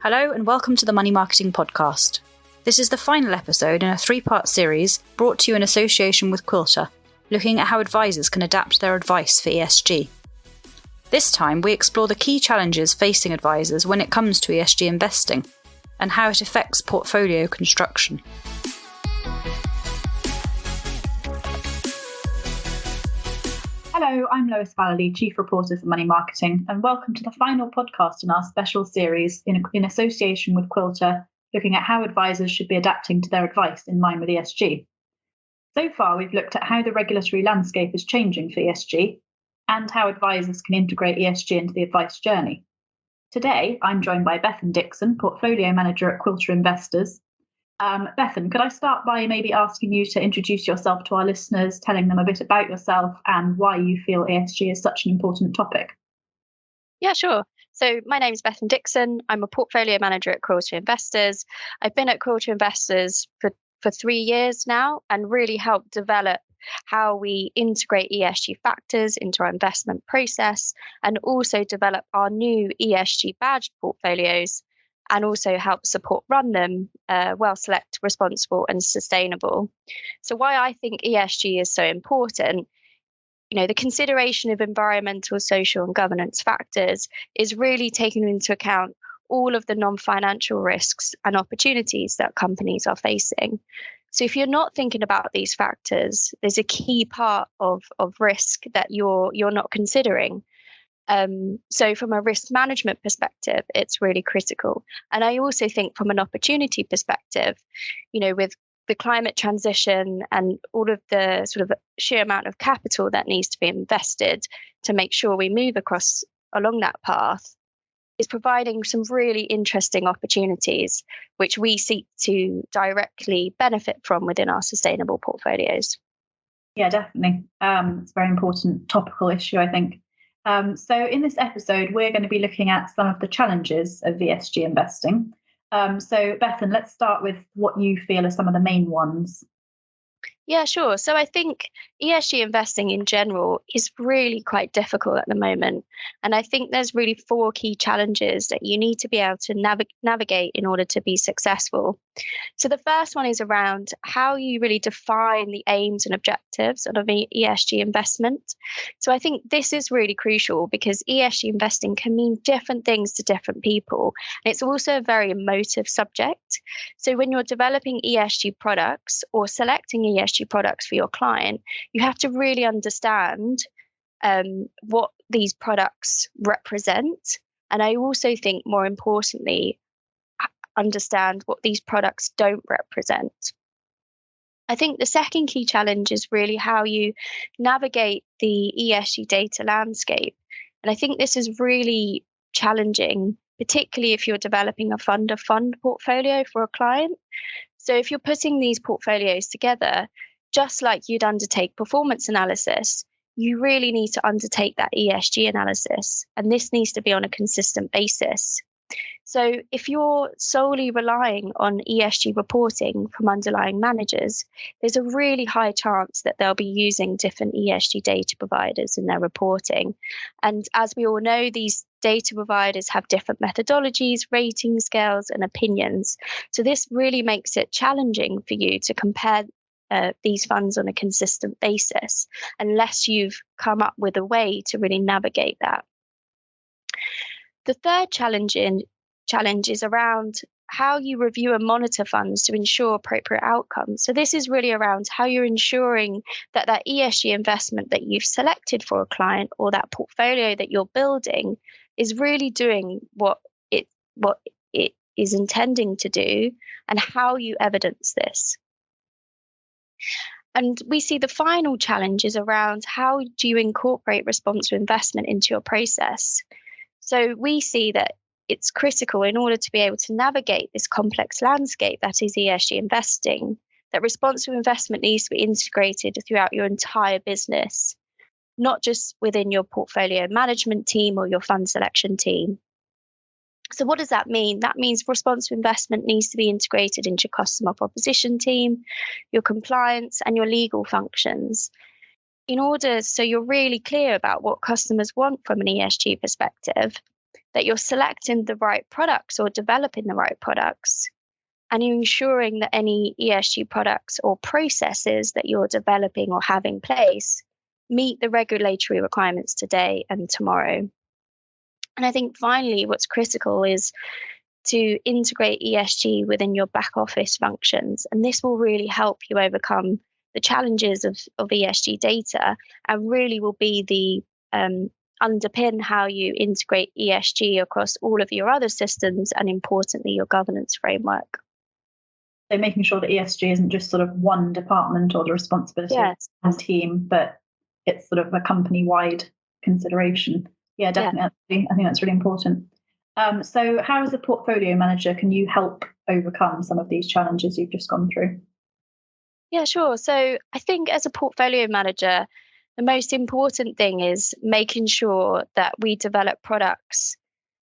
Hello and welcome to the Money Marketing Podcast. This is the final episode in a 3-part series brought to you in association with Quilter, looking at how advisors can adapt their advice for ESG. This time we explore the key challenges facing advisors when it comes to ESG investing and how it affects portfolio construction. Hello, I'm Lois Vallely, Chief Reporter for Money Marketing, and welcome to the final podcast in our special series in association with Quilter, looking at how advisors should be adapting to their advice in line with ESG. So far, we've looked at how the regulatory landscape is changing for ESG and how advisors can integrate ESG into the advice journey. Today, I'm joined by Bethan Dixon, Portfolio Manager at Quilter Investors. Bethan, could I start by maybe asking you to introduce yourself to our listeners, telling them a bit about yourself and why you feel ESG is such an important topic? Yeah, sure. So my name is Bethan Dixon. I'm a Portfolio Manager at Quilter Investors. I've been at Quilter Investors for 3 years now and really helped develop how we integrate ESG factors into our investment process and also develop our new ESG badged portfolios and also help support run them well select, responsible and sustainable. So why I think ESG is so important, the consideration of environmental, social and governance factors is really taking into account all of the non-financial risks and opportunities that companies are facing. So if you're not thinking about these factors, there's a key part of risk that you're not considering. So from a risk management perspective, it's really critical. And I also think from an opportunity perspective, with the climate transition and all of the sort of sheer amount of capital that needs to be invested to make sure we move along that path, is providing some really interesting opportunities, which we seek to directly benefit from within our sustainable portfolios. Yeah, definitely. It's a very important topical issue, I think. So in this episode, we're going to be looking at some of the challenges of ESG investing. So Bethan, let's start with what you feel are some of the main ones. Yeah, sure. So I think ESG investing in general is really quite difficult at the moment. And I think there's really 4 key challenges that you need to be able to navigate in order to be successful. So the first one is around how you really define the aims and objectives of an ESG investment. So I think this is really crucial because ESG investing can mean different things to different people. And it's also a very emotive subject. So when you're developing ESG products or selecting ESG products for your client, you have to really understand what these products represent. And I also think more importantly, understand what these products don't represent. I think the second key challenge is really how you navigate the ESG data landscape. And I think this is really challenging, particularly if you're developing a fund-of-fund portfolio for a client. So if you're putting these portfolios together, just like you'd undertake performance analysis, you really need to undertake that ESG analysis. And this needs to be on a consistent basis. So if you're solely relying on ESG reporting from underlying managers, there's a really high chance that they'll be using different ESG data providers in their reporting. And as we all know, these data providers have different methodologies, rating scales, and opinions. So this really makes it challenging for you to compare these funds on a consistent basis, unless you've come up with a way to really navigate that. The third challenge is around how you review and monitor funds to ensure appropriate outcomes. So this is really around how you're ensuring that ESG investment that you've selected for a client or that portfolio that you're building is really doing what it is intending to do, and how you evidence this. And we see the final challenge is around how do you incorporate responsible investment into your process. So we see that it's critical in order to be able to navigate this complex landscape that is ESG investing, that responsible investment needs to be integrated throughout your entire business, not just within your portfolio management team or your fund selection team. So what does that mean? That means responsible investment needs to be integrated into your customer proposition team, your compliance and your legal functions. In order so you're really clear about what customers want from an ESG perspective, that you're selecting the right products or developing the right products, and you're ensuring that any ESG products or processes that you're developing or have in place meet the regulatory requirements today and tomorrow. And I think finally, what's critical is to integrate ESG within your back office functions. And this will really help you overcome the challenges of ESG data, and really will be the underpin how you integrate ESG across all of your other systems, and importantly, your governance framework. So making sure that ESG isn't just sort of one department or the responsibility of one team, but it's sort of a company-wide consideration. Yeah, definitely. Yeah. I think that's really important. So how, as a portfolio manager, can you help overcome some of these challenges you've just gone through? Yeah, sure. So I think as a portfolio manager, the most important thing is making sure that we develop products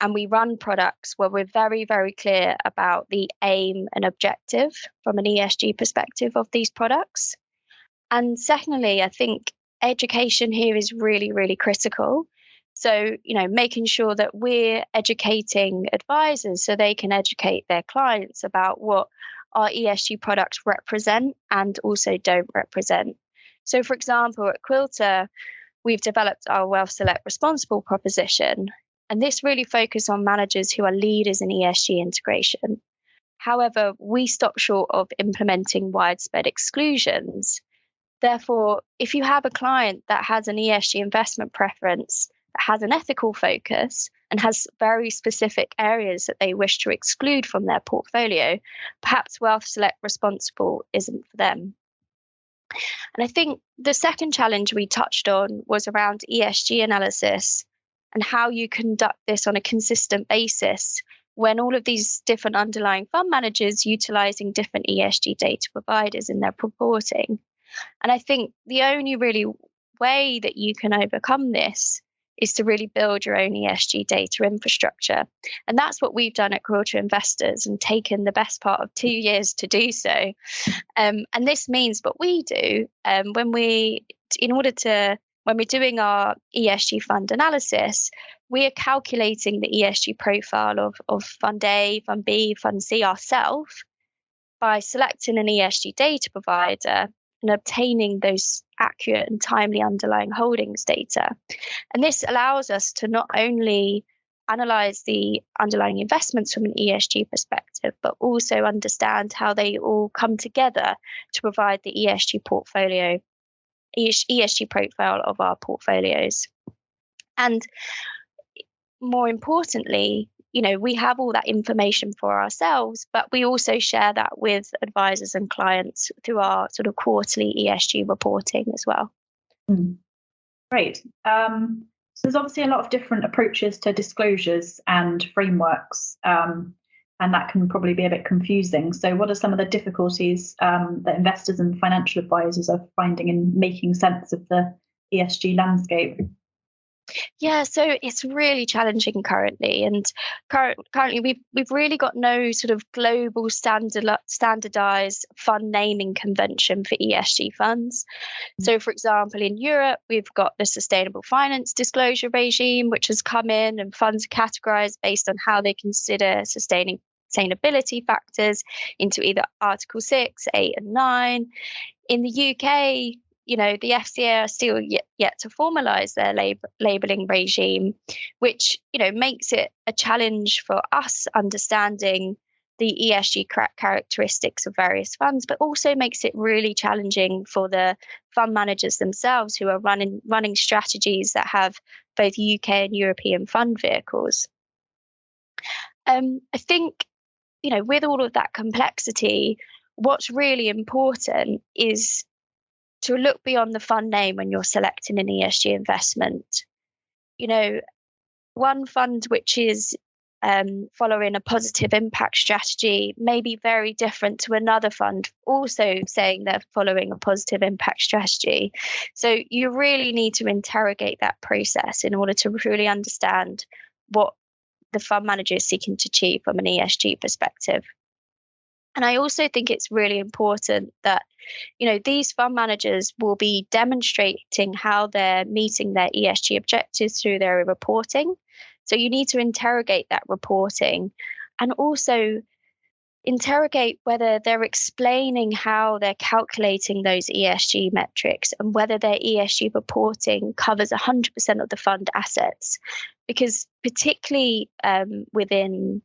and we run products where we're very, very clear about the aim and objective from an ESG perspective of these products. And secondly, I think education here is really, really critical. So, making sure that we're educating advisors so they can educate their clients about what our ESG products represent and also don't represent. So, for example, at Quilter, we've developed our Wealth Select Responsible proposition, and this really focuses on managers who are leaders in ESG integration. However, we stop short of implementing widespread exclusions. Therefore, if you have a client that has an ESG investment preference, that has an ethical focus, and has very specific areas that they wish to exclude from their portfolio, perhaps Wealth Select Responsible isn't for them. And I think the second challenge we touched on was around ESG analysis and how you conduct this on a consistent basis when all of these different underlying fund managers utilizing different ESG data providers in their reporting. And I think the only really way that you can overcome this is to really build your own ESG data infrastructure. And that's what we've done at Quilter Investors, and taken the best part of 2 years to do so. And this means what we do when we're doing our ESG fund analysis, we are calculating the ESG profile of Fund A, Fund B, Fund C ourselves by selecting an ESG data provider and obtaining those accurate and timely underlying holdings data. And this allows us to not only analyze the underlying investments from an ESG perspective, but also understand how they all come together to provide the ESG profile of our portfolios. And more importantly, we have all that information for ourselves, but we also share that with advisors and clients through our sort of quarterly ESG reporting as well. Great. So there's obviously a lot of different approaches to disclosures and frameworks, and that can probably be a bit confusing. So what are some of the difficulties that investors and financial advisors are finding in making sense of the ESG landscape? Yeah, so it's really challenging currently, and currently we've really got no sort of global standardized fund naming convention for ESG funds. So, for example, in Europe, we've got the sustainable finance disclosure regime, which has come in, and funds are categorized based on how they consider sustainability factors into either Article 6, 8, and 9. In the UK, the FCA are still yet to formalise their labelling regime, which, makes it a challenge for us understanding the ESG characteristics of various funds, but also makes it really challenging for the fund managers themselves who are running strategies that have both UK and European fund vehicles. I think, with all of that complexity, what's really important is to look beyond the fund name when you're selecting an ESG investment. One fund which is following a positive impact strategy may be very different to another fund also saying they're following a positive impact strategy. So you really need to interrogate that process in order to truly understand what the fund manager is seeking to achieve from an ESG perspective. And I also think it's really important that, these fund managers will be demonstrating how they're meeting their ESG objectives through their reporting. So you need to interrogate that reporting, and also interrogate whether they're explaining how they're calculating those ESG metrics and whether their ESG reporting covers 100% of the fund assets. Because particularly within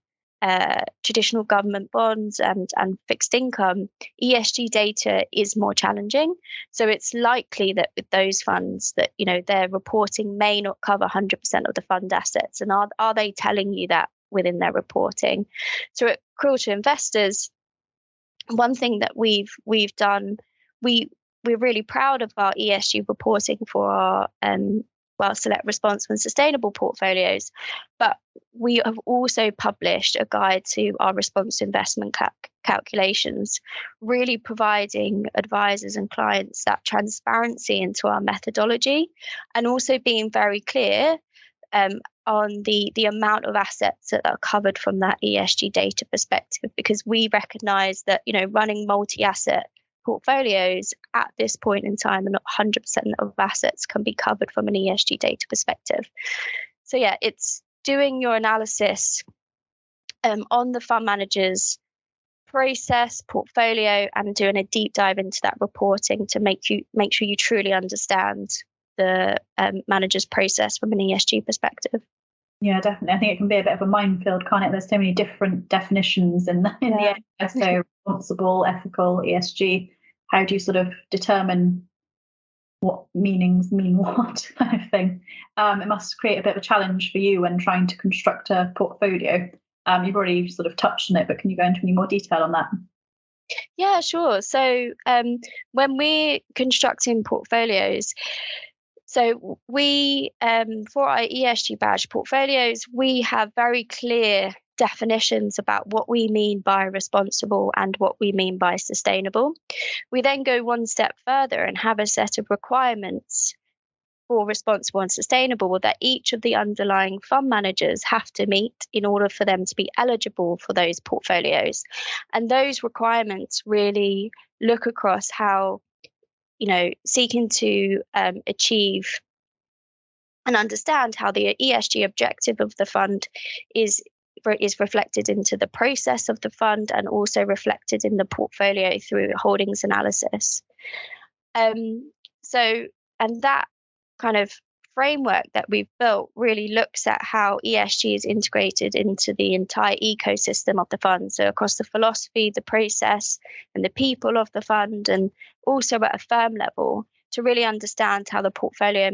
traditional government bonds and fixed income, ESG data is more challenging. So it's likely that with those funds that, their reporting may not cover 100% of the fund assets. And are they telling you that within their reporting? So at Quilter Investors, one thing that we've done, we're really proud of our ESG reporting for our select responsible and sustainable portfolios, but we have also published a guide to our responsible investment calculations, really providing advisors and clients that transparency into our methodology, and also being very clear on the amount of assets that are covered from that ESG data perspective, because we recognize that, running multi-asset portfolios at this point in time, and not 100% of assets can be covered from an ESG data perspective. So yeah, it's doing your analysis on the fund manager's process, portfolio, and doing a deep dive into that reporting to make sure you truly understand the manager's process from an ESG perspective. Yeah, definitely. I think it can be a bit of a minefield, can't it? There's so many different definitions in the area. So responsible, ethical, ESG. How do you sort of determine what meanings mean what kind of thing? It must create a bit of a challenge for you when trying to construct a portfolio. You've already sort of touched on it, but can you go into any more detail on that? Yeah, sure. So when we're constructing portfolios, so we, for our ESG badge portfolios, we have very clear definitions about what we mean by responsible and what we mean by sustainable. We then go one step further and have a set of requirements for responsible and sustainable that each of the underlying fund managers have to meet in order for them to be eligible for those portfolios. And those requirements really look across how, seeking to achieve and understand how the ESG objective of the fund is reflected into the process of the fund, and also reflected in the portfolio through holdings analysis. And that kind of framework that we've built really looks at how ESG is integrated into the entire ecosystem of the fund. So across the philosophy, the process, and the people of the fund, and also at a firm level, to really understand how the portfolio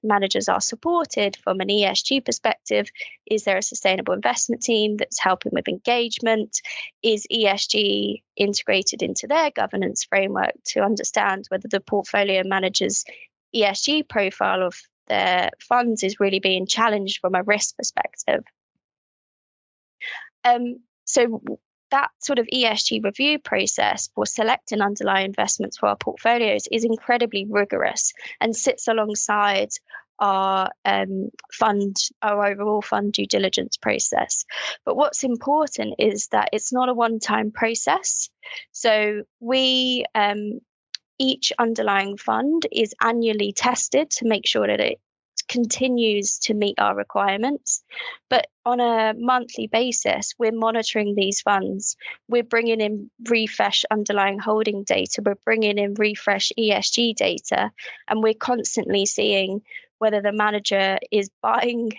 managers are supported from an ESG perspective. Is there a sustainable investment team that's helping with engagement? Is ESG integrated into their governance framework to understand whether the portfolio managers' ESG profile of their funds is really being challenged from a risk perspective? So that sort of ESG review process for selecting underlying investments for our portfolios is incredibly rigorous and sits alongside our overall fund due diligence process. But what's important is that it's not a one-time process. So we each underlying fund is annually tested to make sure that it continues to meet our requirements. But on a monthly basis, we're monitoring these funds. We're bringing in refresh underlying holding data. We're bringing in refresh ESG data. And we're constantly seeing whether the manager is buying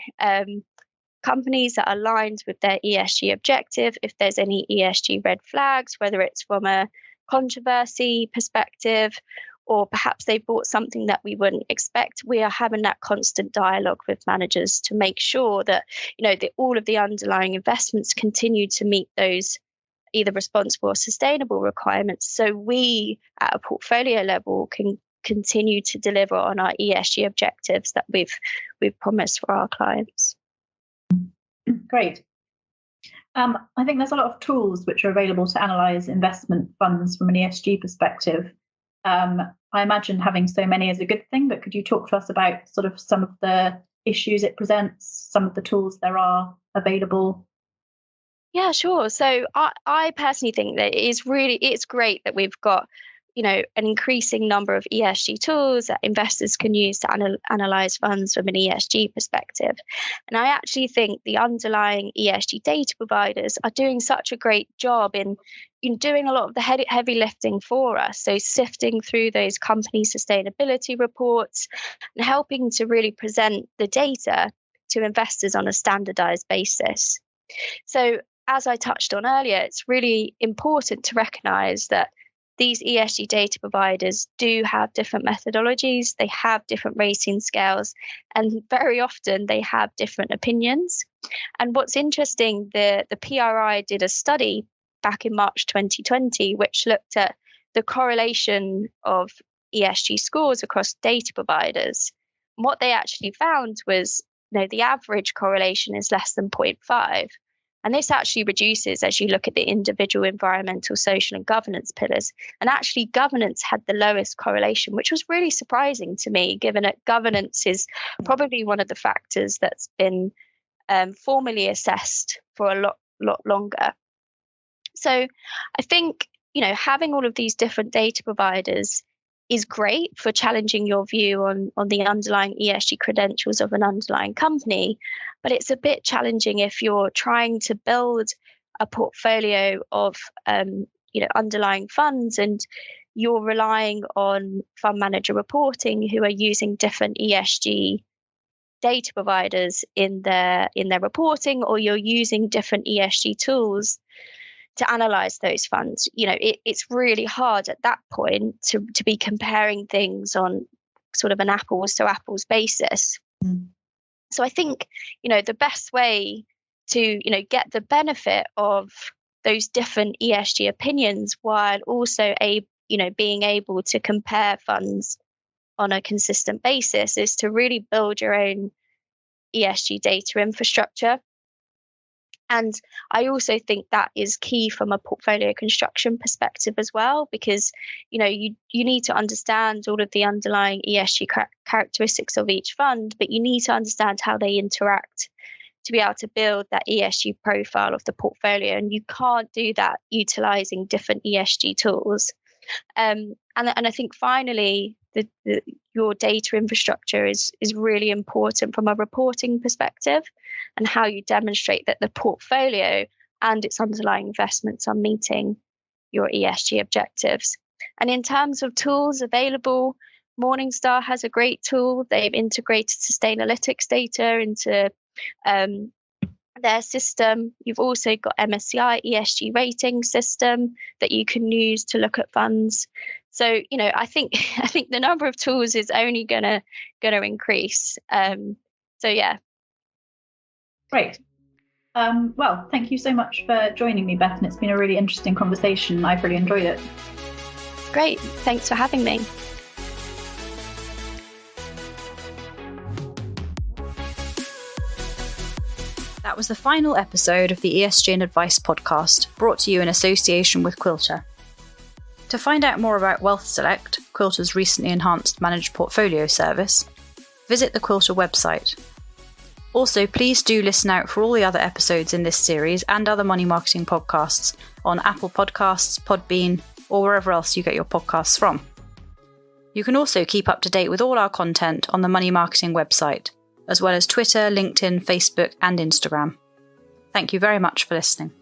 companies that are aligned with their ESG objective, if there's any ESG red flags, whether it's from a controversy perspective, or perhaps they bought something that we wouldn't expect. We are having that constant dialogue with managers to make sure that, all of the underlying investments continue to meet those either responsible or sustainable requirements. So we, at a portfolio level, can continue to deliver on our ESG objectives that we've promised for our clients. Great. I think there's a lot of tools which are available to analyse investment funds from an ESG perspective. I imagine having so many is a good thing, but could you talk to us about sort of some of the issues it presents, some of the tools there are available? Yeah, sure. So I personally think that it's great that we've got an increasing number of ESG tools that investors can use to analyze funds from an ESG perspective. And I actually think the underlying ESG data providers are doing such a great job in doing a lot of the heavy lifting for us. So sifting through those company sustainability reports and helping to really present the data to investors on a standardized basis. So as I touched on earlier, it's really important to recognize that these ESG data providers do have different methodologies, they have different rating scales, and very often they have different opinions. And what's interesting, the PRI did a study back in March 2020, which looked at the correlation of ESG scores across data providers. And what they actually found was, the average correlation is less than 0.5. And this actually reduces as you look at the individual environmental, social, and governance pillars. And actually, governance had the lowest correlation, which was really surprising to me, given that governance is probably one of the factors that's been formally assessed for a lot longer. So I think, having all of these different data providers is great for challenging your view on the underlying ESG credentials of an underlying company, but it's a bit challenging if you're trying to build a portfolio of underlying funds and you're relying on fund manager reporting who are using different ESG data providers in their reporting, or you're using different ESG tools to analyze those funds. It's really hard at that point to be comparing things on sort of an apples to apples basis. So I think, the best way to, get the benefit of those different ESG opinions while also being able to compare funds on a consistent basis is to really build your own ESG data infrastructure. And I also think that is key from a portfolio construction perspective as well, because you need to understand all of the underlying ESG characteristics of each fund, but you need to understand how they interact to be able to build that ESG profile of the portfolio. And you can't do that utilizing different ESG tools. And I think finally, your data infrastructure is really important from a reporting perspective, and how you demonstrate that the portfolio and its underlying investments are meeting your ESG objectives. And in terms of tools available, Morningstar has a great tool. They've integrated Sustainalytics data into their system. You've also got MSCI ESG rating system that you can use to look at funds. So, I think the number of tools is only gonna increase. So yeah. Great. Well, thank you so much for joining me, Bethan. It's been a really interesting conversation. I've really enjoyed it. Great. Thanks for having me. That was the final episode of the ESG and Advice podcast, brought to you in association with Quilter. To find out more about Wealth Select, Quilter's recently enhanced managed portfolio service, visit the Quilter website. Also, please do listen out for all the other episodes in this series and other money marketing podcasts on Apple Podcasts, Podbean, or wherever else you get your podcasts from. You can also keep up to date with all our content on the Money Marketing website, as well as Twitter, LinkedIn, Facebook, and Instagram. Thank you very much for listening.